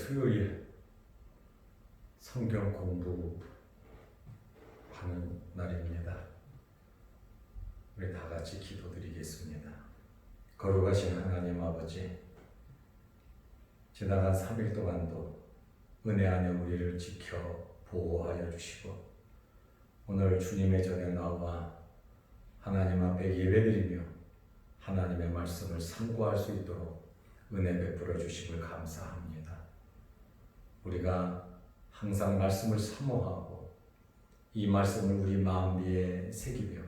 수요일 성경 공부하는 날입니다. 우리 다 같이 기도드리겠습니다. 거룩하신 하나님 아버지, 지나간 3일 동안도 은혜 안에 우리를 지켜 보호하여 주시고 오늘 주님의 전에 나와 하나님 앞에 예배드리며 하나님의 말씀을 상고할 수 있도록 은혜 베풀어 주심을 감사합니다. 우리가 항상 말씀을 사모하고 이 말씀을 우리 마음 위에 새기며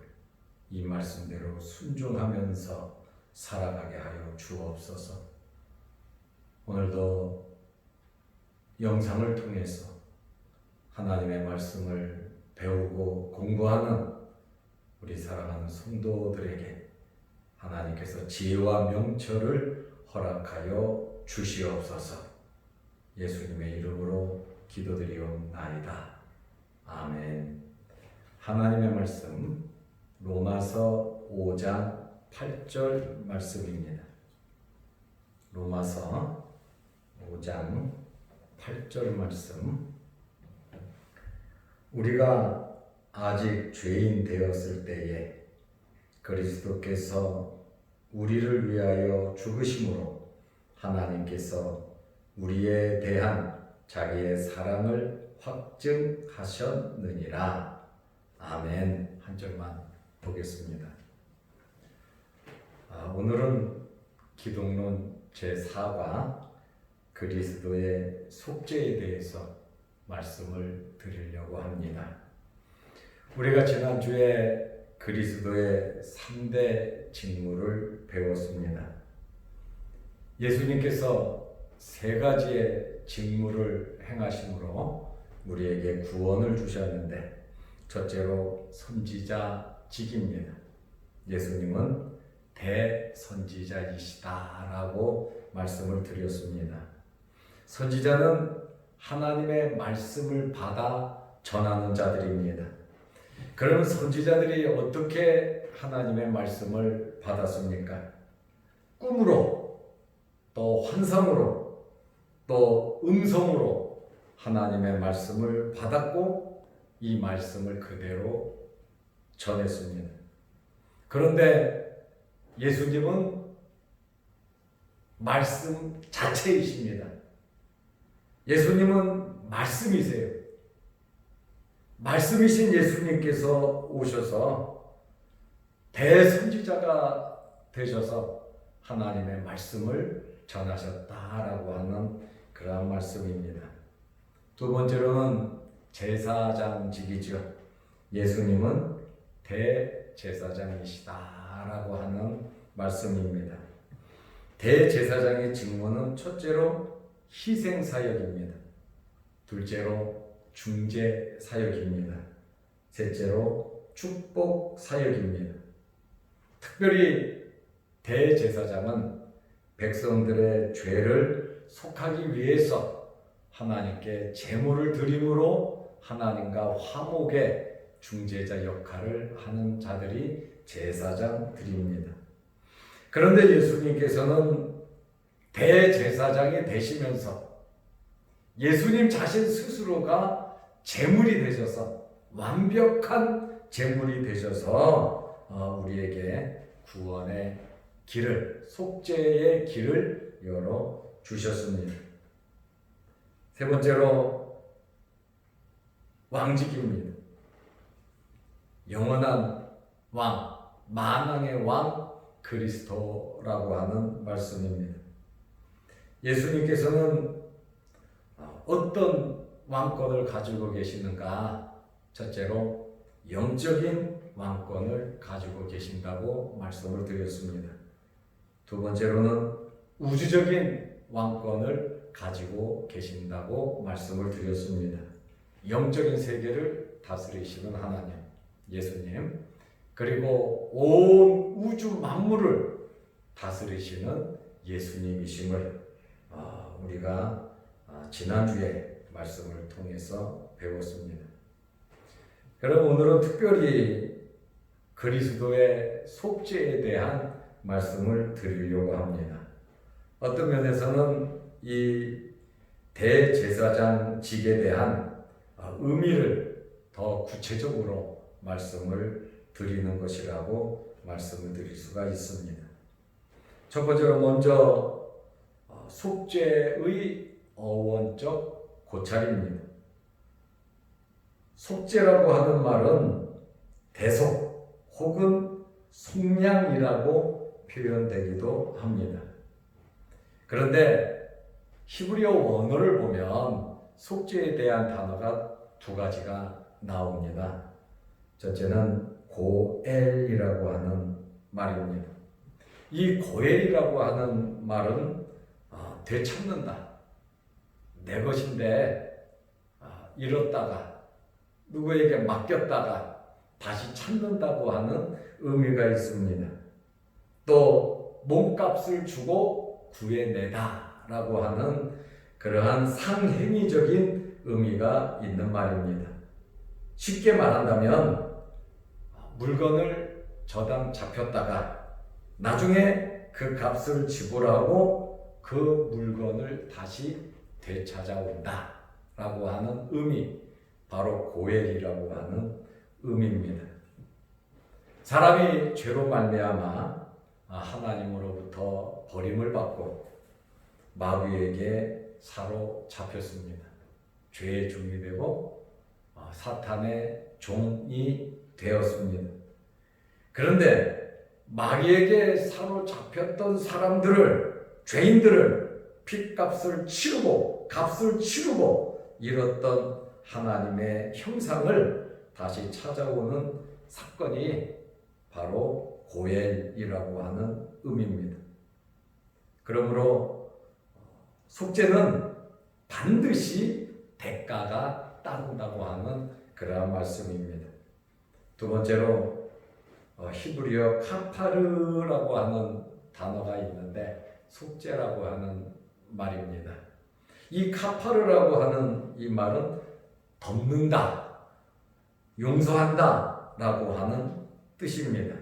이 말씀대로 순종하면서 살아가게 하여 주옵소서. 오늘도 영상을 통해서 하나님의 말씀을 배우고 공부하는 우리 사랑하는 성도들에게 하나님께서 지혜와 명철을 허락하여 주시옵소서. 예수님의 이름으로 기도드리옵나이다. 아멘. 하나님의 말씀 로마서 5장 8절 말씀입니다. 로마서 5장 8절 말씀. 우리가 아직 죄인 되었을 때에 그리스도께서 우리를 위하여 죽으심으로 하나님께서 우리에 대한 자기의 사랑을 확증하셨느니라. 아멘. 한 절만 보겠습니다. 오늘은 기독론 제4과 그리스도의 속죄에 대해서 말씀을 드리려고 합니다. 우리가 지난주에 그리스도의 3대 직무를 배웠습니다. 예수님께서 3가지의 직무를 행하심으로 우리에게 구원을 주셨는데 첫째로 선지자직입니다. 예수님은 대선지자이시다라고 말씀을 드렸습니다. 선지자는 하나님의 말씀을 받아 전하는 자들입니다. 그러면 선지자들이 어떻게 하나님의 말씀을 받았습니까? 꿈으로, 또 환상으로, 또 음성으로 하나님의 말씀을 받았고 이 말씀을 그대로 전했습니다. 그런데 예수님은 말씀 자체이십니다. 예수님은 말씀이세요. 말씀이신 예수님께서 오셔서 대선지자가 되셔서 하나님의 말씀을 전하셨다라고 하는 그러한 말씀입니다. 두 번째로는 제사장직이죠. 예수님은 대제사장이시다라고 하는 말씀입니다. 대제사장의 직무는 첫째로 희생사역입니다. 둘째로 중재사역입니다. 셋째로 축복사역입니다. 특별히 대제사장은 백성들의 죄를 속하기 위해서 하나님께 제물을 드림으로 하나님과 화목의 중재자 역할을 하는 자들이 제사장들입니다. 그런데 예수님께서는 대제사장이 되시면서 예수님 자신 스스로가 제물이 되셔서 완벽한 제물이 되셔서 우리에게 구원의 길을, 속죄의 길을 열어 주셨습니다. 세 번째로 왕직입니다. 영원한 왕, 만왕의 왕 그리스도라고 하는 말씀입니다. 예수님께서는 어떤 왕권을 가지고 계시는가? 첫째로 영적인 왕권을 가지고 계신다고 말씀을 드렸습니다. 두 번째로는 우주적인 왕권을 가지고 계신다고 말씀을 드렸습니다. 영적인 세계를 다스리시는 하나님, 예수님, 그리고 온 우주 만물을 다스리시는 예수님이심을 우리가 지난주에 말씀을 통해서 배웠습니다. 그럼 오늘은 특별히 그리스도의 속죄에 대한 말씀을 드리려고 합니다. 어떤 면에서는 이 대제사장직에 대한 의미를 더 구체적으로 말씀을 드리는 것이라고 말씀을 드릴 수가 있습니다. 첫 번째로 먼저 속죄의 어원적 고찰입니다. 속죄라고 하는 말은 대속 혹은 속량이라고 표현되기도 합니다. 그런데 히브리어 원어를 보면 속죄에 대한 단어가 두 가지가 나옵니다. 첫째는 고엘이라고 하는 말입니다. 이 고엘이라고 하는 말은 되찾는다. 내 것인데 잃었다가 누구에게 맡겼다가 다시 찾는다고 하는 의미가 있습니다. 또 몸값을 주고 구해내다 라고 하는 그러한 상행위적인 의미가 있는 말입니다. 쉽게 말한다면 물건을 저당 잡혔다가 나중에 그 값을 지불하고 그 물건을 다시 되찾아온다 라고 하는 의미, 바로 고엘이라고 하는 의미입니다. 사람이 죄로 말미암아 하나님으로부터 버림을 받고 마귀에게 사로잡혔습니다. 죄의 종이 되고 사탄의 종이 되었습니다. 그런데 마귀에게 사로잡혔던 사람들을, 죄인들을 핏값을 치르고 값을 치르고 잃었던 하나님의 형상을 다시 찾아오는 사건이 바로 고엘이라고 하는 의미입니다. 그러므로 속죄는 반드시 대가가 따른다고 하는 그러한 말씀입니다. 두 번째로 히브리어 카파르라고 하는 단어가 있는데 속죄라고 하는 말입니다. 이 카파르라고 하는 이 말은 덮는다, 용서한다 라고 하는 뜻입니다.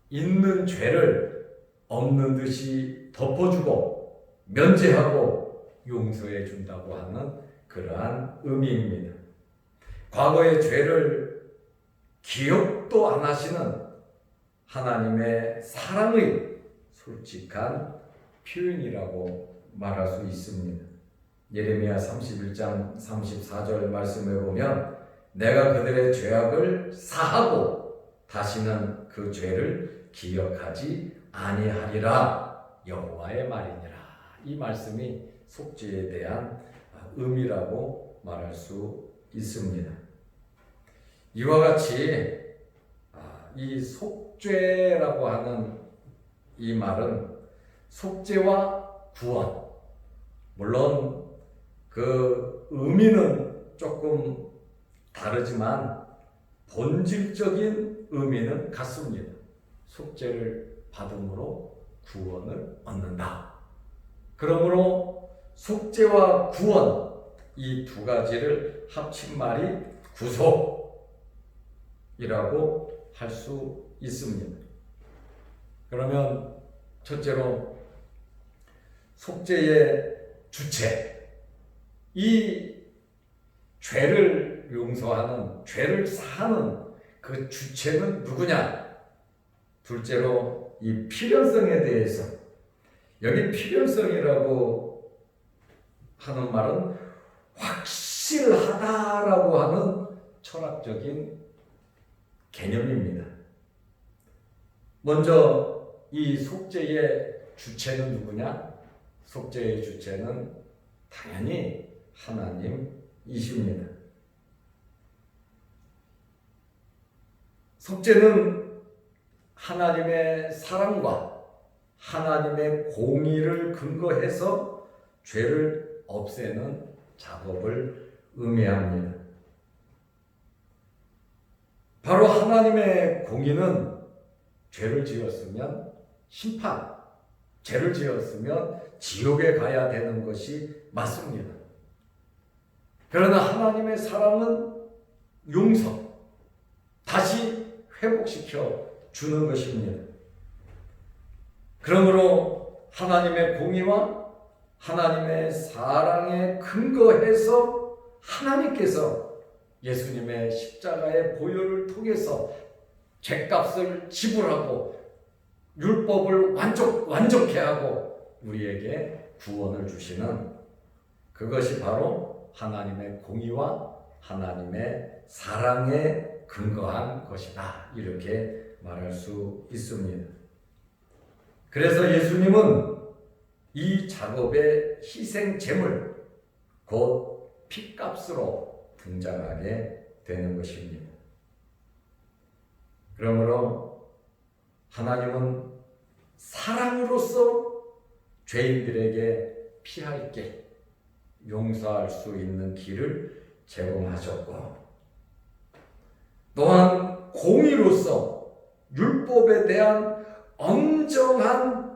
있는 죄를 없는 듯이 덮어주고 면제하고 용서해 준다고 하는 그러한 의미입니다. 과거의 죄를 기억도 안 하시는 하나님의 사랑의 솔직한 표현이라고 말할 수 있습니다. 예레미야 31장 34절 말씀에 보면 내가 그들의 죄악을 사하고 다시는 그 죄를 기억하지 아니하리라 여호와의 말이니라. 이 말씀이 속죄에 대한 의미라고 말할 수 있습니다. 이와 같이 이 속죄라고 하는 이 말은 속죄와 구원, 물론 그 의미는 조금 다르지만 본질적인 의미는 같습니다. 속죄를 받음으로 구원을 얻는다. 그러므로 속죄와 구원, 이 두 가지를 합친 말이 구속이라고 할 수 있습니다. 그러면 첫째로 속죄의 주체, 이 죄를 용서하는, 죄를 사하는 그 주체는 누구냐? 둘째로 이 필연성에 대해서, 여기 필연성이라고 하는 말은 확실하다라고 하는 철학적인 개념입니다. 먼저 이 속죄의 주체는 누구냐? 속죄의 주체는 당연히 하나님이십니다. 속죄는 하나님의 사랑과 하나님의 공의를 근거해서 죄를 없애는 작업을 의미합니다. 바로 하나님의 공의는 죄를 지었으면 심판, 죄를 지었으면 지옥에 가야 되는 것이 맞습니다. 그러나 하나님의 사랑은 용서, 다시 회복시켜 주는 것입니다. 그러므로 하나님의 공의와 하나님의 사랑에 근거해서 하나님께서 예수님의 십자가의 보혈을 통해서 죄값을 지불하고 율법을 완전케 하고 우리에게 구원을 주시는 그것이 바로 하나님의 공의와 하나님의 사랑에 근거한 것이다. 이렇게 말할 수 있습니다. 그래서 예수님은 이 작업의 희생 제물, 곧 피값으로 등장하게 되는 것입니다. 그러므로 하나님은 사랑으로서 죄인들에게 피할 길, 용서할 수 있는 길을 제공하셨고, 또한 공의로서 율법에 대한 엄정한